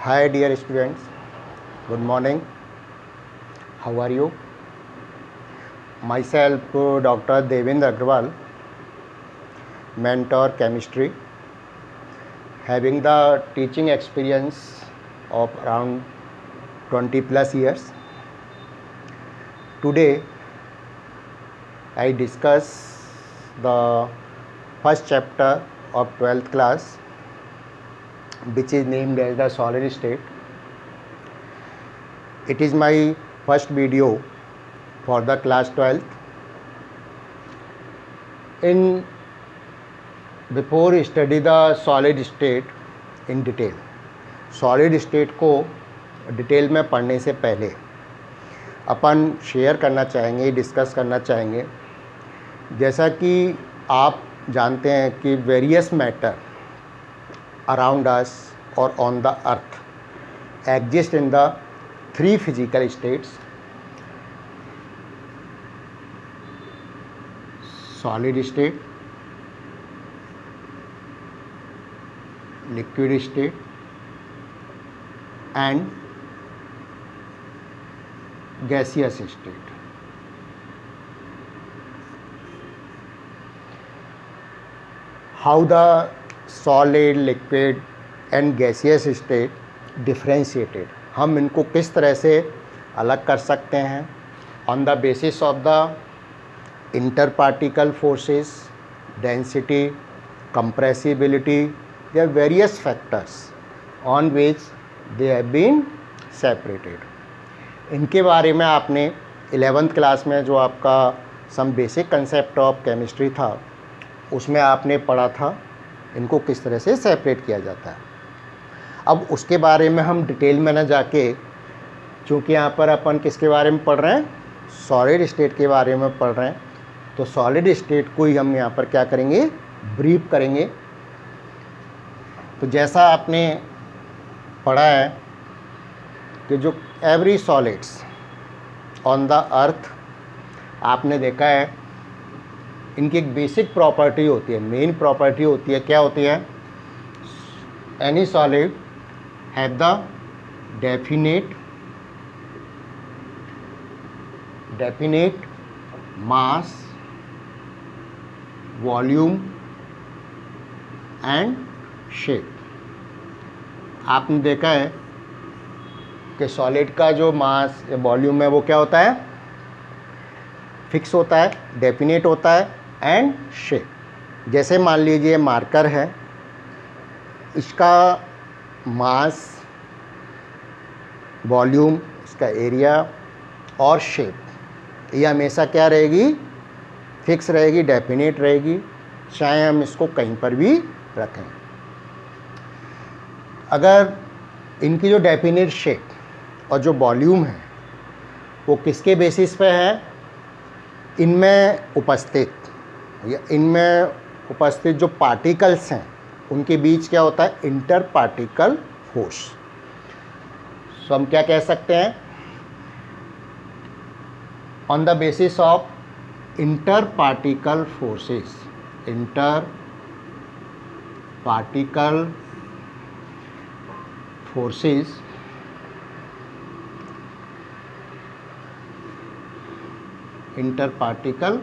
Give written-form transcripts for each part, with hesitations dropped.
Hi dear students, good morning. How are you? Myself Dr. Devendra Agrawal, mentor chemistry, having the teaching experience of around 20 plus years. Today I discuss the first chapter of 12th class, which is named as the solid state. It is my first video for the class 12th. Before study the solid state in detail, solid state को detail में पढ़ने से पहले अपन share करना चाहेंगे, discuss करना चाहेंगे। जैसा कि आप जानते हैं कि वेरियस मैटर अराउंड अस और on the earth exist in the 3 physical states: solid state, liquid state and gaseous state. How the solid, liquid and gaseous state differentiated, हम इनको किस तरह से अलग कर सकते हैं on the basis of the interparticle forces, density, compressibility. There are various factors on which they have been separated. इनके बारे में आपने 11th क्लास में जो आपका some basic concept of chemistry था उसमें आपने पढ़ा था इनको किस तरह से सेपरेट किया जाता है। अब उसके बारे में हम डिटेल में ना जाके, चूँकि यहाँ पर अपन किसके बारे में पढ़ रहे हैं, सॉलिड स्टेट के बारे में पढ़ रहे हैं, तो सॉलिड स्टेट को ही हम यहाँ पर क्या करेंगे, ब्रीफ करेंगे। तो जैसा आपने पढ़ा है कि जो every solids on the earth, आपने देखा है इनकी एक बेसिक प्रॉपर्टी होती है, मेन प्रॉपर्टी होती है। क्या होती है? Any solid have the definite mass, volume and shape. आपने देखा है कि सॉलिड का जो मास या वॉल्यूम है वो क्या होता है, फिक्स होता है, डेफिनेट होता है एंड शेप। जैसे मान लीजिए मार्कर है, इसका मास, वॉल्यूम, इसका एरिया और शेप ये हमेशा क्या रहेगी, फिक्स रहेगी, डेफिनेट रहेगी, चाहे हम इसको कहीं पर भी रखें। अगर इनकी जो डेफिनेट शेप और जो वॉल्यूम है वो किसके बेसिस पे है, इनमें उपस्थित जो पार्टिकल्स हैं उनके बीच क्या होता है, इंटर पार्टिकल फोर्स। सो हम क्या कह सकते हैं, on the basis of inter particle forces, interparticle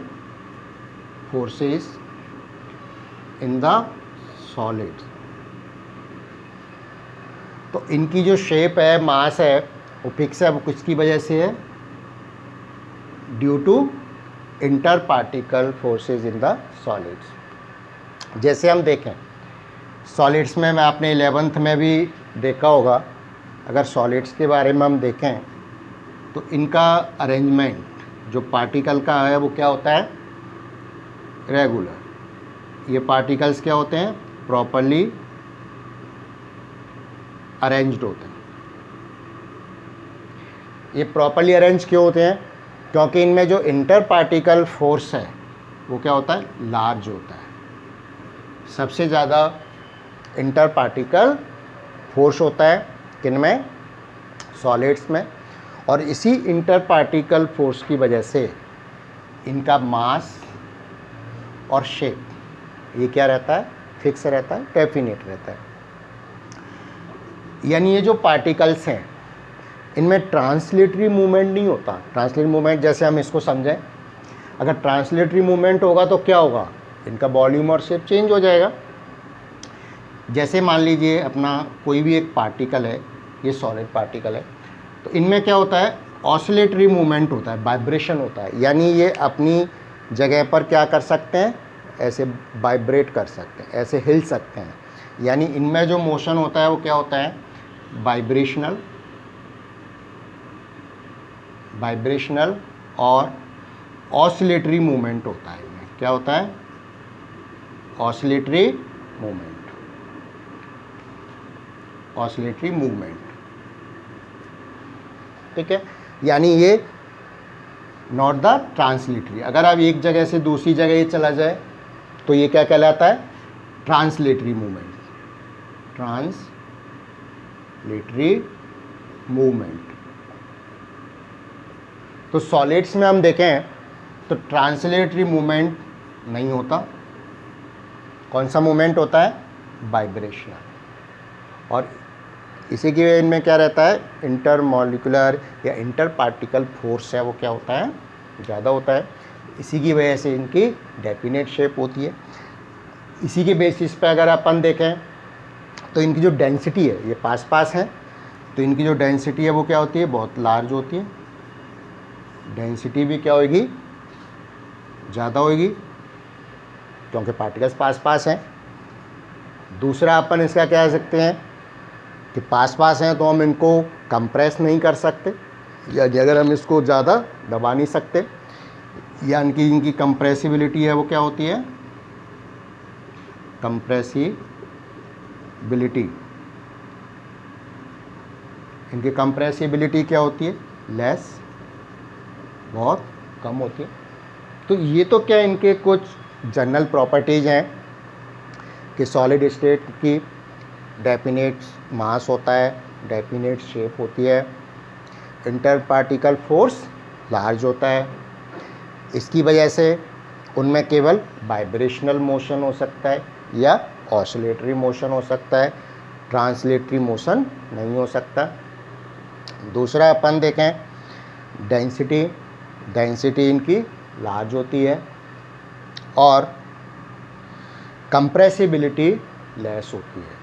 forces in the solids। तो इनकी जो शेप है, मास है, वो फिक्स है, वो किसकी वजह से है, due to interparticle forces in the solids. जैसे हम देखें सॉलिड्स में, मैं आपने 11th में भी देखा होगा, अगर सॉलिड्स के बारे में हम देखें तो इनका अरेंजमेंट जो पार्टिकल का है वो क्या होता है, रेगुलर। ये पार्टिकल्स क्या होते हैं, प्रॉपरली अरेंज्ड होते हैं। ये प्रॉपरली अरेंज क्यों होते हैं, क्योंकि इनमें जो इंटर पार्टिकल फोर्स है वो क्या होता है, लार्ज होता है। सबसे ज़्यादा इंटर पार्टिकल फोर्स होता है किनमें, सॉलिड्स में। और इसी इंटर पार्टिकल फोर्स की वजह से इनका मास और शेप ये क्या रहता है, फिक्स रहता है, डेफिनेट रहता है। यानी ये जो पार्टिकल्स हैं इनमें ट्रांसलेटरी मूवमेंट नहीं होता। ट्रांसलेटरी मूवमेंट जैसे हम इसको समझें, अगर ट्रांसलेटरी मूवमेंट होगा तो क्या होगा, इनका वॉल्यूम और शेप चेंज हो जाएगा। जैसे मान लीजिए अपना कोई भी एक पार्टिकल है, ये सॉलिड पार्टिकल है, तो इनमें क्या होता है, ऑसिलेटरी मूवमेंट होता है, वाइब्रेशन होता है। यानी ये अपनी जगह पर क्या कर सकते हैं, ऐसे वाइब्रेट कर सकते हैं, ऐसे हिल सकते हैं। यानी इनमें जो मोशन होता है वो क्या होता है, वाइब्रेशनल और ऑसिलेटरी मूवमेंट होता है। इनमें क्या होता है, ऑसिलेटरी मूवमेंट, ठीक है। यानी ये नॉट द ट्रांसलेटरी। अगर आप एक जगह से दूसरी जगह ये चला जाए तो ये क्या कहलाता है, ट्रांसलेटरी मूवमेंट। तो सॉलिड्स में हम देखें तो ट्रांसलेटरी मूवमेंट नहीं होता। कौन सा मूवमेंट होता है, वाइब्रेशनल। और इसी की वजह इनमें क्या रहता है, इंटरमॉलिक्यूलर या इंटर पार्टिकल फोर्स है वो क्या होता है, ज़्यादा होता है। इसी की वजह से इनकी डेफिनेट शेप होती है। इसी के बेसिस पे अगर अपन देखें तो इनकी जो डेंसिटी है, ये पास पास हैं, तो इनकी जो डेंसिटी है वो क्या होती है, बहुत लार्ज होती है। डेंसिटी भी क्या होगी, ज़्यादा होगी, क्योंकि पार्टिकल्स पास पास हैं। दूसरा अपन इसका क्या कह सकते हैं कि पास पास हैं तो हम इनको कंप्रेस नहीं कर सकते, या अगर हम इसको ज़्यादा दबा नहीं सकते, या इनकी कंप्रेसिबिलिटी है वो क्या होती है, इनकी कंप्रेसिबिलिटी क्या होती है, लेस, बहुत कम होती है। तो ये तो क्या इनके कुछ जनरल प्रॉपर्टीज़ हैं कि सॉलिड स्टेट की डेफिनेट मास होता है, डेफिनेट शेप होती है, इंटर पार्टिकल फोर्स लार्ज होता है। इसकी वजह से उनमें केवल वाइब्रेशनल मोशन हो सकता है या ऑसिलेटरी मोशन हो सकता है, ट्रांसलेटरी मोशन नहीं हो सकता। दूसरा अपन देखें डेंसिटी इनकी लार्ज होती है और कंप्रेसिबिलिटी लेस होती है।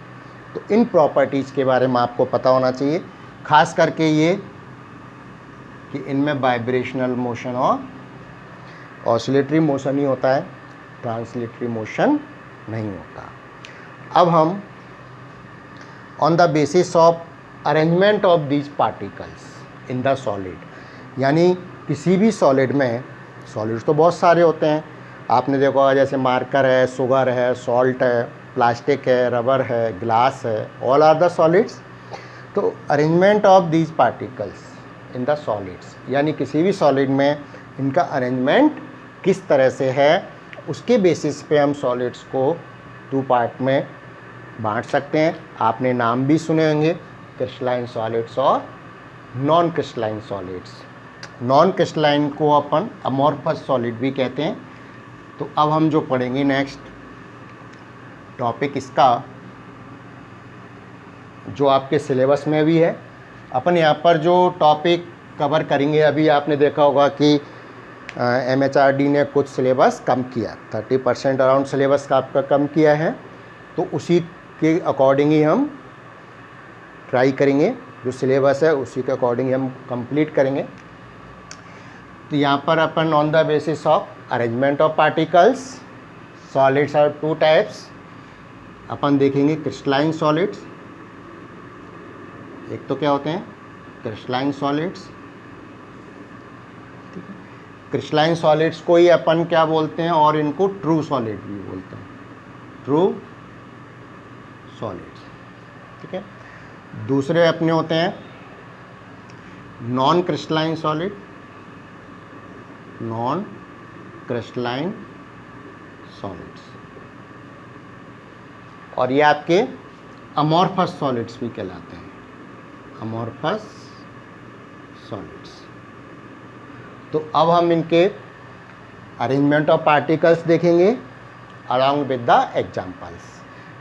तो इन प्रॉपर्टीज़ के बारे में आपको पता होना चाहिए, खास करके ये कि इनमें वाइब्रेशनल मोशन और ऑसिलेटरी मोशन ही होता है, ट्रांसलेटरी मोशन नहीं होता। अब हम on the basis of arrangement of these particles in the solid, यानी किसी भी सॉलिड में, सॉलिड्स तो बहुत सारे होते हैं, आपने देखा होगा जैसे मार्कर है, शुगर है, सॉल्ट है, प्लास्टिक है, रबर है, ग्लास है, ऑल आर द सॉलिड्स। तो arrangement of these particles in the solids, यानी किसी भी सॉलिड में इनका अरेंजमेंट किस तरह से है, उसके बेसिस पे हम सॉलिड्स को 2 पार्ट में बांट सकते हैं। आपने नाम भी सुने होंगे, क्रिस्टलाइन सॉलिड्स और non crystalline solids. Non crystalline को अपन अमॉर्फस सॉलिड भी कहते हैं। तो अब हम जो पढ़ेंगे नेक्स्ट टॉपिक इसका, जो आपके सिलेबस में भी है, अपन यहाँ पर जो टॉपिक कवर करेंगे, अभी आपने देखा होगा कि MHRD ने कुछ सिलेबस कम किया, 30% अराउंड सिलेबस का आपका कम किया है। तो उसी के अकॉर्डिंग ही हम ट्राई करेंगे, जो सिलेबस है उसी के अकॉर्डिंग हम कंप्लीट करेंगे। तो यहाँ पर अपन on the basis of arrangement of particles, solids are 2 types, अपन देखेंगे क्रिस्टलाइन सॉलिड्स। एक तो क्या होते हैं क्रिस्टलाइन सॉलिड्स, क्रिस्टलाइन सॉलिड्स को ही अपन क्या बोलते हैं, और इनको ट्रू सॉलिड भी बोलते हैं, ट्रू सॉलिड्स, ठीक है। दूसरे अपने होते हैं non crystalline solid, non crystalline solids, और ये आपके अमॉर्फस सॉलिड्स भी कहलाते हैं, अमॉर्फस सॉलिड्स। तो अब हम इनके अरेंजमेंट ऑफ पार्टिकल्स देखेंगे अलॉन्ग विद द एग्जांपल्स,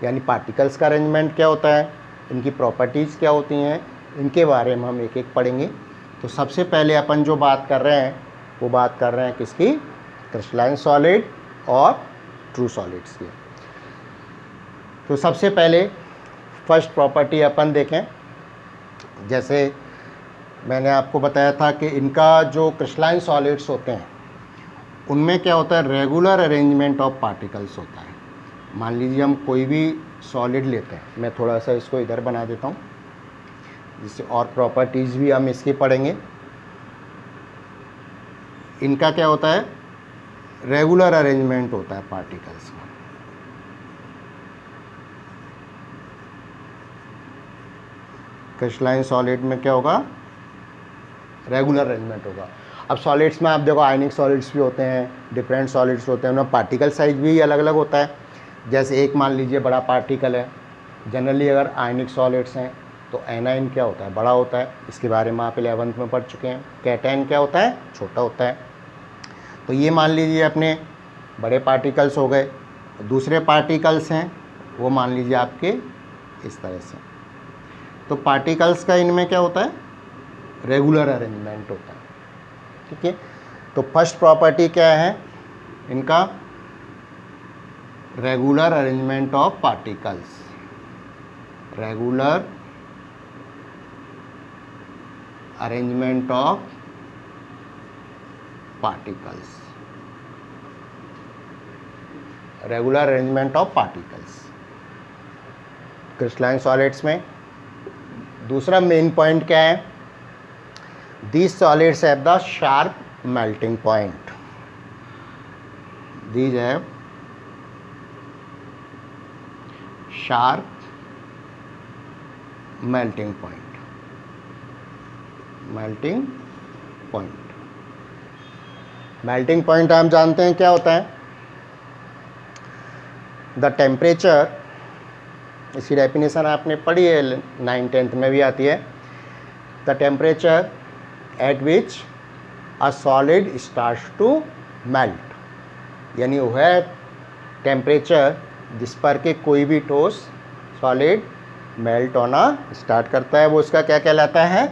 यानी पार्टिकल्स का अरेंजमेंट क्या होता है, इनकी प्रॉपर्टीज़ क्या होती हैं, इनके बारे में हम एक एक पढ़ेंगे। तो सबसे पहले अपन जो बात कर रहे हैं वो बात कर रहे हैं किसकी, क्रिस्टलाइन सॉलिड और ट्रू सॉलिड्स की। तो सबसे पहले फर्स्ट प्रॉपर्टी अपन देखें, जैसे मैंने आपको बताया था कि इनका जो क्रिस्टलाइन सॉलिड्स होते हैं उनमें क्या होता है, रेगुलर अरेंजमेंट ऑफ पार्टिकल्स होता है। मान लीजिए हम कोई भी सॉलिड लेते हैं, मैं थोड़ा सा इसको इधर बना देता हूँ जिससे और प्रॉपर्टीज़ भी हम इसकी पढ़ेंगे। इनका क्या होता है, रेगुलर अरेंजमेंट होता है पार्टिकल्स का। क्रिस्टलाइन सॉलिड में क्या होगा, रेगुलर अरेंजमेंट होगा। अब सॉलिड्स में आप देखो आयनिक सॉलिड्स भी होते हैं, डिफरेंट सॉलिड्स होते हैं, उनमें पार्टिकल साइज भी अलग अलग होता है। जैसे एक मान लीजिए बड़ा पार्टिकल है, जनरली अगर आयनिक सॉलिड्स हैं तो एनाइन क्या होता है, बड़ा होता है, इसके बारे में आप 11th में पढ़ चुके हैं। कैटायन क्या होता है, छोटा होता है। तो ये मान लीजिए अपने बड़े पार्टिकल्स हो गए। दूसरे पार्टिकल्स हैं वो मान लीजिए आपके इस तरह से। तो पार्टिकल्स का इनमें क्या होता है, रेगुलर अरेंजमेंट होता है। ठीक है, तो फर्स्ट प्रॉपर्टी क्या है इनका, regular arrangement of particles. Regular arrangement of particles. Regular arrangement of particles crystalline solids में। दूसरा मेन पॉइंट क्या है, these solids have the sharp melting point. These have sharp melting point. Melting point. Melting point हम जानते हैं क्या होता है, the temperature, इसकी डेफिनेशन आपने पढ़ी है 9th-10th में भी आती है। the temperature at which a solid starts to melt, यानी वह टेम्परेचर जिस पर के कोई भी ठोस सॉलिड मेल्ट होना स्टार्ट करता है वो उसका क्या कहलाता है,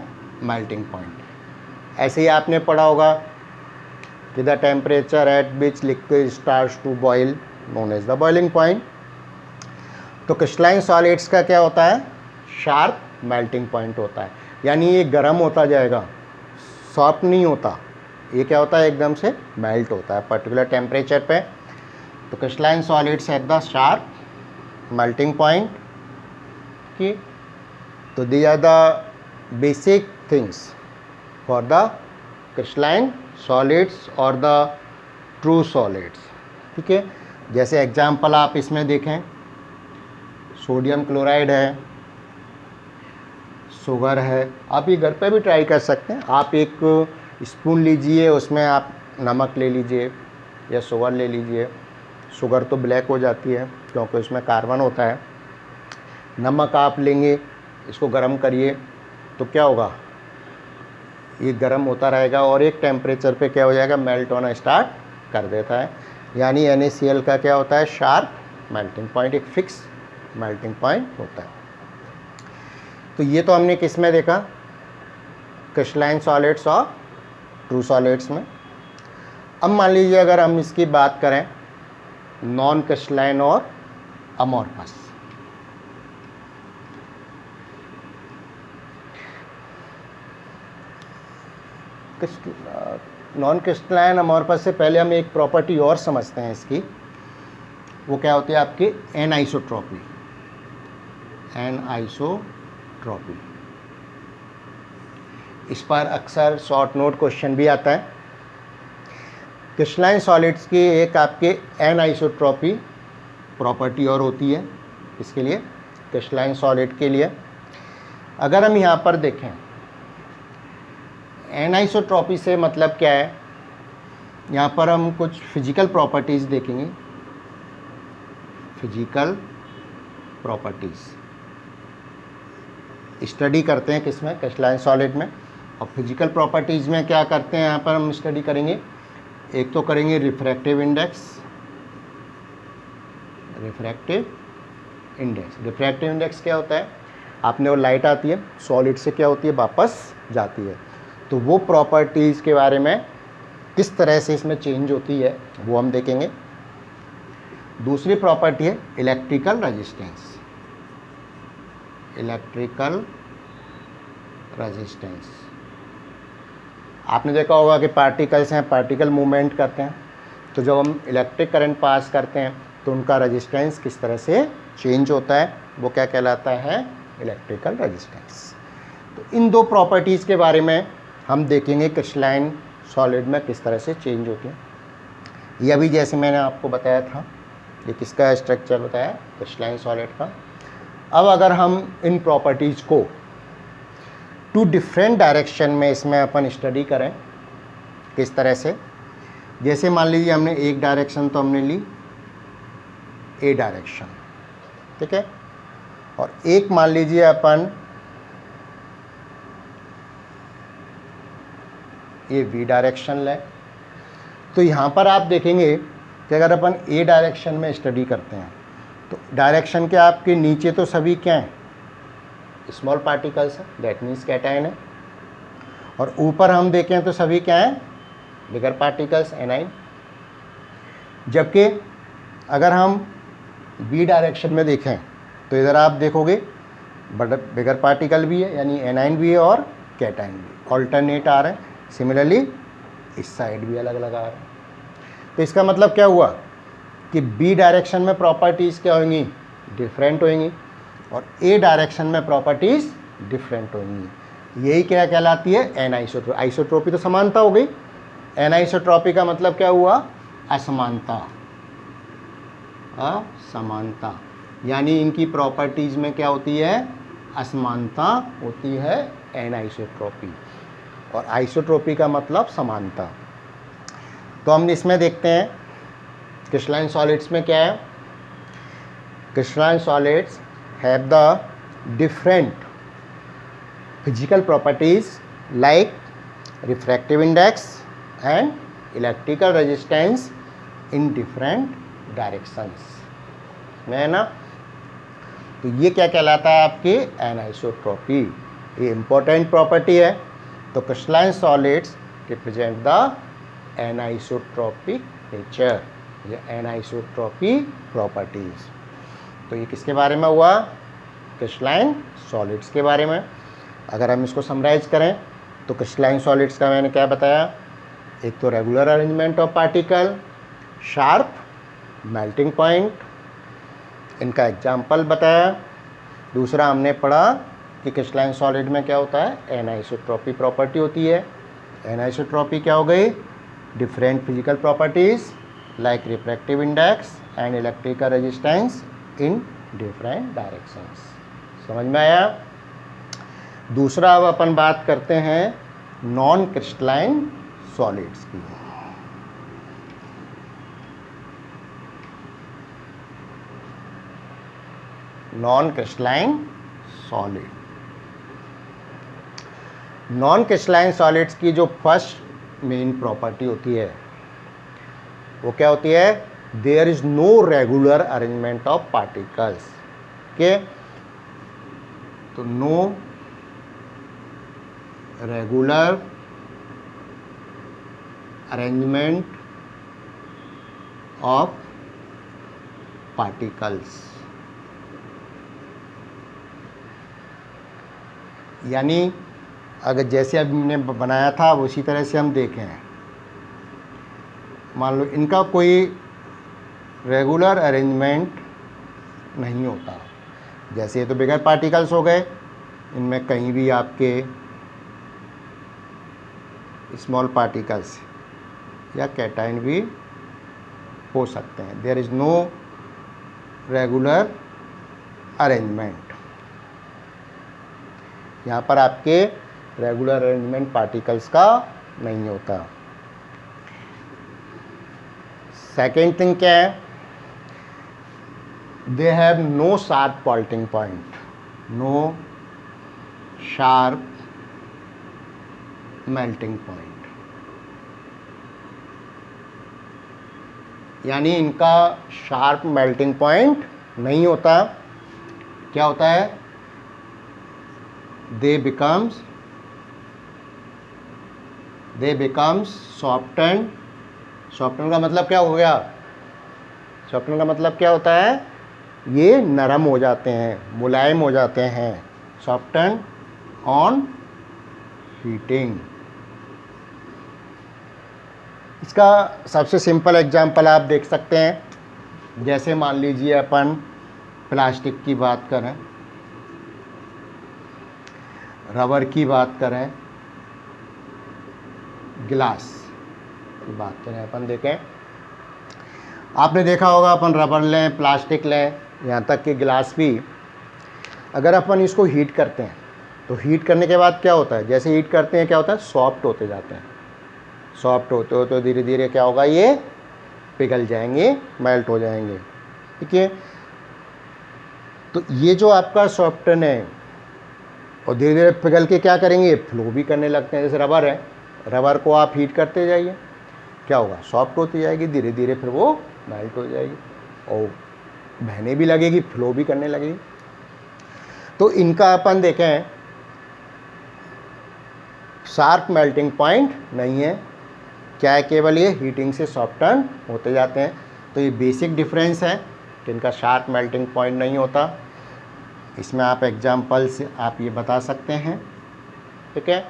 मेल्टिंग पॉइंट। ऐसे ही आपने पढ़ा होगा कि the temperature at which liquid starts to boil known as the boiling point. तो क्रिस्टलाइन सॉलिड्स का क्या होता है, शार्प मेल्टिंग पॉइंट होता है, यानी ये गर्म होता जाएगा, सॉफ्ट नहीं होता, ये क्या होता है, एकदम से मेल्ट होता है पर्टिकुलर टेम्परेचर पे। तो crystalline solids have the sharp melting point की। तो these are the basic things for the crystalline solids और द ट्रू सॉलिड्स। ठीक है, जैसे एग्जाम्पल आप इसमें देखें, सोडियम क्लोराइड है, शुगर है। आप ये घर पे भी ट्राई कर सकते हैं। आप एक स्पून लीजिए, उसमें आप नमक ले लीजिए या शुगर ले लीजिए। शुगर तो ब्लैक हो जाती है क्योंकि उसमें कार्बन होता है। नमक आप लेंगे, इसको गर्म करिए तो क्या होगा, ये गर्म होता रहेगा और एक टेम्परेचर पे क्या हो जाएगा, मेल्ट होना स्टार्ट कर देता है। यानी NaCl का क्या होता है, शार्प मेल्टिंग पॉइंट, एक फिक्स मेल्टिंग पॉइंट होता है। तो ये तो हमने किस में देखा, क्रिस्टलाइन सॉलिड्स और ट्रू सॉलिड्स में। अब मान लीजिए अगर हम इसकी बात करें नॉन क्रिस्टलाइन और अमॉर्फस। नॉन क्रिस्टलाइन अमॉर्फस से पहले हम एक प्रॉपर्टी और समझते हैं इसकी, वो क्या होती है आपकी एनआइसोट्रॉपी। एनआइसोट्रॉपी, इस पर अक्सर शॉर्ट नोट क्वेश्चन भी आता है। क्रिस्टलाइन सॉलिड्स की एक आपके एनआइसोट्रॉपी प्रॉपर्टी और होती है इसके लिए, क्रिस्टलाइन सॉलिड के लिए। अगर हम यहाँ पर देखें एनआइसोट्रॉपी से मतलब क्या है, यहाँ पर हम कुछ फिजिकल प्रॉपर्टीज़ देखेंगे। फिजिकल प्रॉपर्टीज़ स्टडी करते हैं किसमें, क्रिस्टलाइन सॉलिड में। और फिजिकल प्रॉपर्टीज़ में क्या करते हैं, यहाँ पर हम स्टडी करेंगे, एक तो करेंगे रिफ्रैक्टिव इंडेक्स। रिफ्रैक्टिव इंडेक्स क्या होता है, आपने वो लाइट आती है सॉलिड से क्या होती है, वापस जाती है। तो वो प्रॉपर्टीज़ के बारे में किस तरह से इसमें चेंज होती है वो हम देखेंगे। दूसरी प्रॉपर्टी है इलेक्ट्रिकल रेजिस्टेंस। इलेक्ट्रिकल रेजिस्टेंस, आपने देखा होगा कि पार्टिकल्स हैं, पार्टिकल मूवमेंट करते हैं, तो जब हम इलेक्ट्रिक करंट पास करते हैं तो उनका रेजिस्टेंस किस तरह से चेंज होता है, वो क्या कहलाता है, इलेक्ट्रिकल रेजिस्टेंस। तो इन दो प्रॉपर्टीज़ के बारे में हम देखेंगे क्रिस्टलाइन सॉलिड में किस तरह से चेंज होती है। ये अभी जैसे मैंने आपको बताया था, ये किसका स्ट्रक्चर बताया, क्रिस्टलाइन सॉलिड का। अब अगर हम इन प्रॉपर्टीज़ को टू डिफरेंट डायरेक्शन में इसमें अपन स्टडी करें किस तरह से, जैसे मान लीजिए हमने एक डायरेक्शन तो हमने ली ए डायरेक्शन, ठीक है, और एक मान लीजिए अपन ये वी डायरेक्शन लें। तो यहाँ पर आप देखेंगे कि अगर अपन ए डायरेक्शन में स्टडी करते हैं तो डायरेक्शन के आपके नीचे तो सभी क्या हैं, स्मॉल पार्टिकल्स हैं, दैट मीन्स कैटायन है, और ऊपर हम देखें तो सभी क्या हैं, बिगर पार्टिकल्स, एनाइन। जबकि अगर हम बी डायरेक्शन में देखें तो इधर आप देखोगे बिगर पार्टिकल भी है, यानी एनाइन भी है और कैटायन भी, ऑल्टरनेट आ रहे हैं। सिमिलरली इस साइड भी अलग अलग आ रहे हैं। तो इसका मतलब क्या हुआ कि बी डायरेक्शन में प्रॉपर्टीज़ क्या होंगी, डिफरेंट होंगी, और ए डायरेक्शन में प्रॉपर्टीज़ डिफरेंट होंगी। यही क्या कहलाती है, एनआइसोट्रॉपी। आइसोट्रॉपी तो समानता हो गई, एनआइसोट्रॉपी का मतलब क्या हुआ, असमानता। असमानता यानी इनकी प्रॉपर्टीज़ में क्या होती है, असमानता होती है, एनआइसोट्रॉपी। और आइसोट्रॉपी का मतलब समानता। तो हम इसमें देखते हैं क्रिस्टलाइन सॉलिड्स में क्या है। Crystalline solids have the different physical properties like refractive index and electrical resistance in different directions में, है ना। तो ये क्या कहलाता है, आपकी एनआइसोट्रॉपी। ये इंपॉर्टेंट प्रॉपर्टी है। तो crystalline solids represent the anisotropic nature या एनआइसोट्रॉपी प्रॉपर्टीज। तो ये किसके बारे में हुआ, क्रिस्टलाइन सॉलिड्स के बारे में। अगर हम इसको समराइज करें तो क्रिस्टलाइन सॉलिड्स का मैंने क्या बताया, एक तो regular arrangement of particle, sharp melting point, इनका एग्जाम्पल बताया। दूसरा हमने पढ़ा कि क्रिस्टलाइन सॉलिड में क्या होता है, एनआइसोट्रॉपी प्रॉपर्टी होती है। एनआइसोट्रॉपी क्या हो गई, different physical properties like refractive index and electrical resistance in different directions. समझ में आया। दूसरा अब अपन बात करते हैं नॉन क्रिस्टलाइन सॉलिड्स की। Non crystalline solid, non crystalline solids की जो फर्स्ट मेन प्रॉपर्टी होती है वो क्या होती है, there is no regular arrangement of particles के। तो no regular arrangement of particles, यानी अगर जैसे अभी हमने बनाया था उसी तरह से हम देखें, मान लो इनका कोई रेगुलर अरेंजमेंट नहीं होता। जैसे ये तो बिगर पार्टिकल्स हो गए, इनमें कहीं भी आपके स्मॉल पार्टिकल्स या कैटायन भी हो सकते हैं। There is no regular arrangement, यहाँ पर आपके रेगुलर अरेंजमेंट पार्टिकल्स का नहीं होता। सेकेंड थिंग क्या है, they have no sharp melting point, no sharp melting point, यानी इनका शार्प मेल्टिंग पॉइंट नहीं होता। क्या होता है, दे बिकम्स सॉफ्टन। सॉफ्टन का मतलब क्या हो गया? सॉफ्टन का मतलब क्या होता है? ये नरम हो जाते हैं, मुलायम हो जाते हैं। Soften on heating. इसका सबसे सिंपल एग्जांपल आप देख सकते हैं। जैसे मान लीजिए अपन प्लास्टिक की बात करें, रबर की बात करें, गिलास की बात करें, अपन देखें, आपने देखा होगा अपन रबर लें, प्लास्टिक लें, यहाँ तक कि गिलास भी, अगर अपन इसको हीट करते हैं तो हीट करने के बाद क्या होता है? जैसे हीट करते हैं क्या होता है? सॉफ्ट होते जाते हैं। सॉफ्ट होते हो तो धीरे धीरे क्या होगा? ये पिघल जाएंगे, मेल्ट हो जाएंगे। ठीक है, तो ये जो आपका सॉफ्टन है और धीरे धीरे पिघल के क्या करेंगे? फ्लो भी करने लगते हैं। जैसे रबर है, रबर को आप हीट करते जाइए, क्या होगा? सॉफ्ट होती जाएगी, धीरे धीरे फिर वो मेल्ट हो जाएगी और बहने भी लगेगी, फ्लो भी करने लगेगी। तो इनका अपन देखें, शार्प मेल्टिंग पॉइंट नहीं है। क्या है? केवल ये हीटिंग से सॉफ्टन होते जाते हैं। तो ये बेसिक डिफरेंस है कि इनका शार्प मेल्टिंग पॉइंट नहीं होता। इसमें आप एग्जाम्पल से आप ये बता सकते हैं। ठीक है,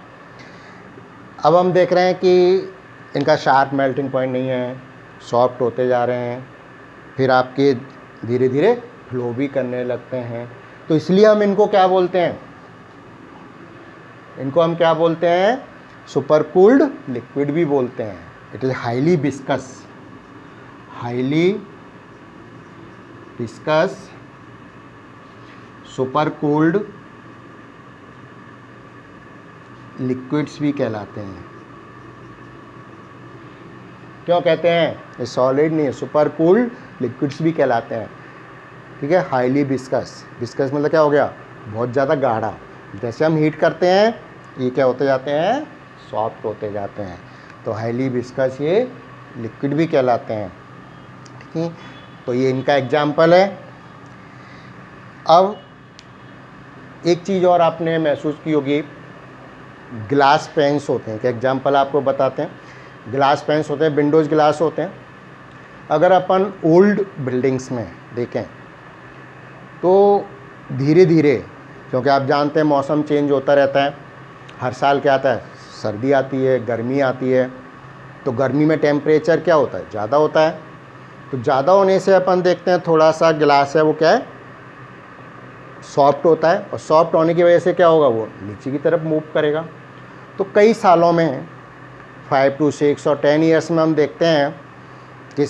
अब हम देख रहे हैं कि इनका शार्प मेल्टिंग पॉइंट नहीं है, सॉफ्ट होते जा रहे हैं, फिर आपके धीरे धीरे फ्लो भी करने लगते हैं। तो इसलिए हम इनको क्या बोलते हैं? इनको हम क्या बोलते हैं? सुपर कूल्ड लिक्विड भी बोलते हैं। It is highly viscous super cooled liquids भी कहलाते हैं। क्यों कहते हैं? ये सॉलिड नहीं है, सुपर कूल्ड लिक्विड्स भी कहलाते हैं। ठीक है, हाईली विस्कस। विस्कस मतलब क्या हो गया? बहुत ज़्यादा गाढ़ा। जैसे हम हीट करते हैं ये क्या होते जाते हैं? सॉफ्ट होते जाते हैं। तो हाईली विस्कस ये लिक्विड भी कहलाते हैं। ठीक है, तो ये इनका एग्जाम्पल है। अब एक चीज़ और आपने महसूस की होगी, ग्लास पेन्स होते हैं। कि एग्जाम्पल आपको बताते हैं, ग्लास पेन्स होते हैं, विंडोज़ ग्लास होते हैं। अगर अपन ओल्ड बिल्डिंग्स में देखें तो धीरे धीरे, क्योंकि आप जानते हैं मौसम चेंज होता रहता है, हर साल क्या आता है? सर्दी आती है, गर्मी आती है। तो गर्मी में टेम्परेचर क्या होता है? ज़्यादा होता है। तो ज़्यादा होने से अपन देखते हैं थोड़ा सा गिलास है वो क्या है? सॉफ्ट होता है, और सॉफ्ट होने की वजह से क्या होगा? वो नीचे की तरफ मूव करेगा। तो कई सालों में 5 to 6 और 10 ईयर्स में हम देखते हैं कि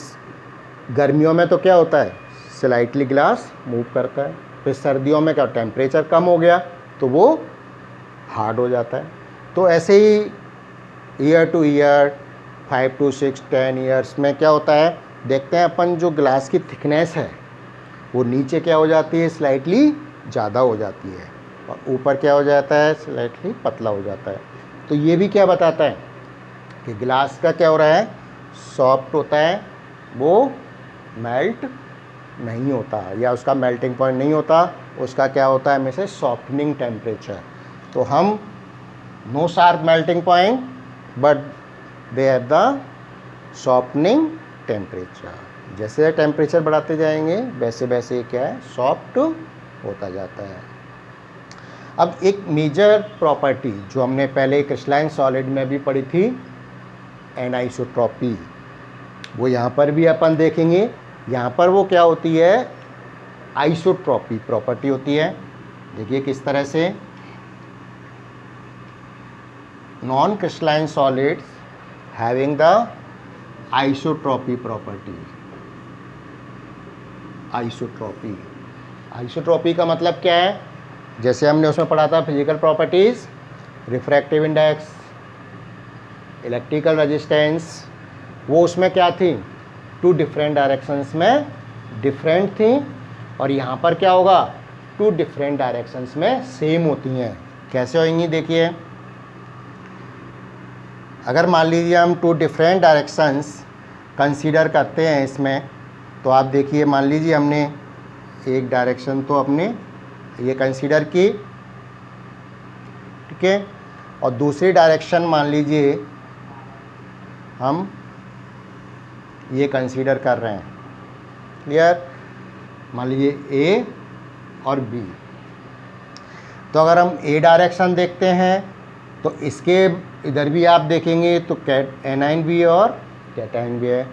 गर्मियों में तो क्या होता है? स्लाइटली ग्लास मूव करता है। फिर सर्दियों में क्या? टेम्परेचर कम हो गया तो वो हार्ड हो जाता है। तो ऐसे ही year to year 5 to 6 10 years में क्या होता है? देखते हैं अपन जो ग्लास की थिकनेस है वो नीचे क्या हो जाती है? स्लाइटली ज़्यादा हो जाती है, और ऊपर क्या हो जाता है? स्लाइटली पतला हो जाता है। तो ये भी क्या बताता है कि ग्लास का क्या हो रहा है? सॉफ्ट होता है, वो मेल्ट नहीं होता, या उसका मेल्टिंग पॉइंट नहीं होता। उसका क्या होता है? हमेशा सॉफ्टनिंग टेम्परेचर। तो हम no sharp melting point but they have the softening temperature. जैसे टेम्परेचर बढ़ाते जाएंगे वैसे वैसे ये क्या है? सॉफ्ट होता जाता है। अब एक मेजर प्रॉपर्टी जो हमने पहले क्रिस्टलाइन सॉलिड में भी पढ़ी थी, एनाइसोट्रॉपी, वो यहाँ पर भी अपन देखेंगे। यहाँ पर वो क्या होती है? आइसोट्रॉपी प्रॉपर्टी होती है। देखिए किस तरह से, non crystalline solids having the isotropy property. Isotropy का मतलब क्या है? जैसे हमने उसमें पढ़ा था physical properties, refractive index, electrical resistance, वो उसमें क्या थी? 2 डिफरेंट डायरेक्शंस में डिफरेंट थी, और यहाँ पर क्या होगा? 2 डिफरेंट डायरेक्शंस में सेम होती हैं। कैसे होंगी? देखिए, अगर मान लीजिए हम 2 डिफरेंट डायरेक्शंस कंसीडर करते हैं इसमें, तो आप देखिए, मान लीजिए हमने एक डायरेक्शन तो अपने ये कंसीडर की ठीक है। और दूसरी डायरेक्शन मान लीजिए हम ये कंसीडर कर रहे हैं, क्लियर। मान लीजिए ए और बी, तो अगर हम ए डायरेक्शन देखते हैं तो इसके इधर भी आप देखेंगे तो एनाइन भी है और कैटाइन भी है,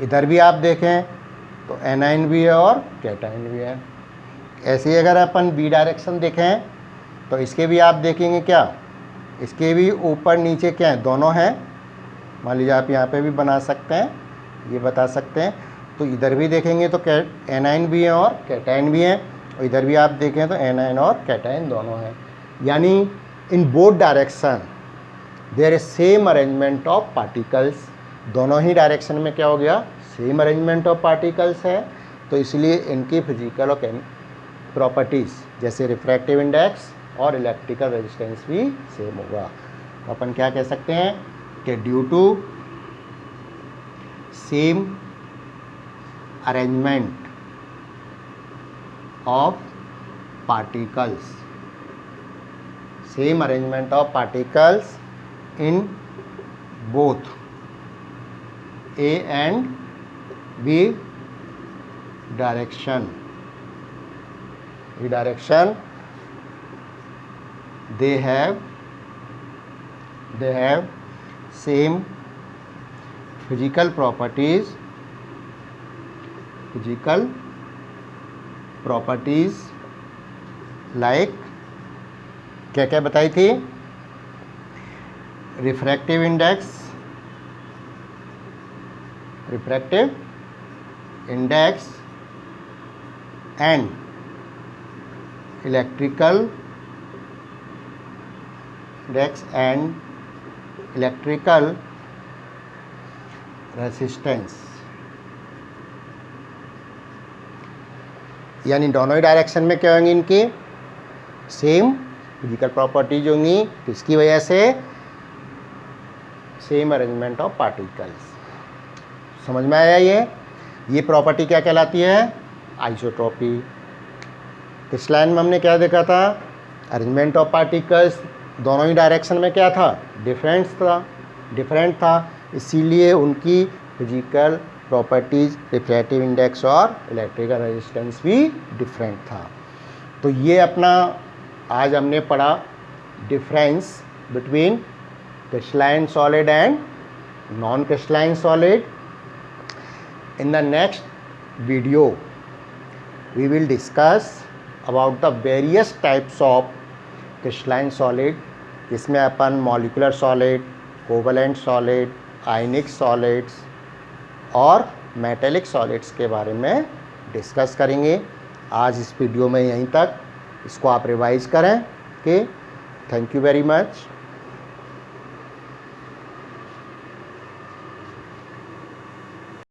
इधर भी आप देखें तो एनाइन भी है और कैटाइन भी है। ऐसे ही अगर अपन बी डायरेक्शन देखें तो इसके भी आप देखेंगे क्या, इसके भी ऊपर नीचे क्या है, दोनों हैं। मान लीजिए आप यहाँ पे भी बना सकते हैं, ये बता सकते हैं। तो इधर भी देखेंगे तो एनाइन भी है और कैटाइन भी है, और इधर भी आप देखें तो एनाइन और कैटाइन दोनों हैं। यानी in both direction there is same arrangement of particles. दोनों ही डायरेक्शन में क्या हो गया, सेम अरेंजमेंट ऑफ पार्टिकल्स है। तो इसलिए इनकी फिजिकल और प्रॉपर्टीज़ जैसे रिफ्रैक्टिव इंडेक्स और इलेक्ट्रिकल रेजिस्टेंस भी सेम होगा। तो अपन क्या कह सकते हैं कि due to same arrangement of particles, same arrangement of particles in both A and B direction, they have same physical properties like क्या क्या बताई थी, refractive index and electrical resistance. यानी दोनों ही डायरेक्शन में क्या होंगी, इनकी सेम फिजिकल प्रॉपर्टीज होंगी, किसकी वजह से, सेम अरेंजमेंट ऑफ पार्टिकल्स। समझ में आया ये प्रॉपर्टी क्या कहलाती है, आइसोट्रॉपी। इस लाइन में हमने क्या देखा था, अरेंजमेंट ऑफ पार्टिकल्स दोनों ही डायरेक्शन में क्या था, डिफरेंट था, इसीलिए उनकी फिजिकल प्रॉपर्टीज रिफ्रैक्टिव इंडेक्स और इलेक्ट्रिकल रेजिस्टेंस भी डिफरेंट था। तो ये अपना आज हमने पढ़ा difference between crystalline solid and non crystalline solid. In the next video, we will discuss about the various types of crystalline solid, जिसमें अपन molecular solid, covalent solid, ionic solids और मेटेलिक सॉलिड्स के बारे में डिस्कस करेंगे। आज इस video में यहीं तक, इसको आप रिवाइज करें। Okay, thank you very much.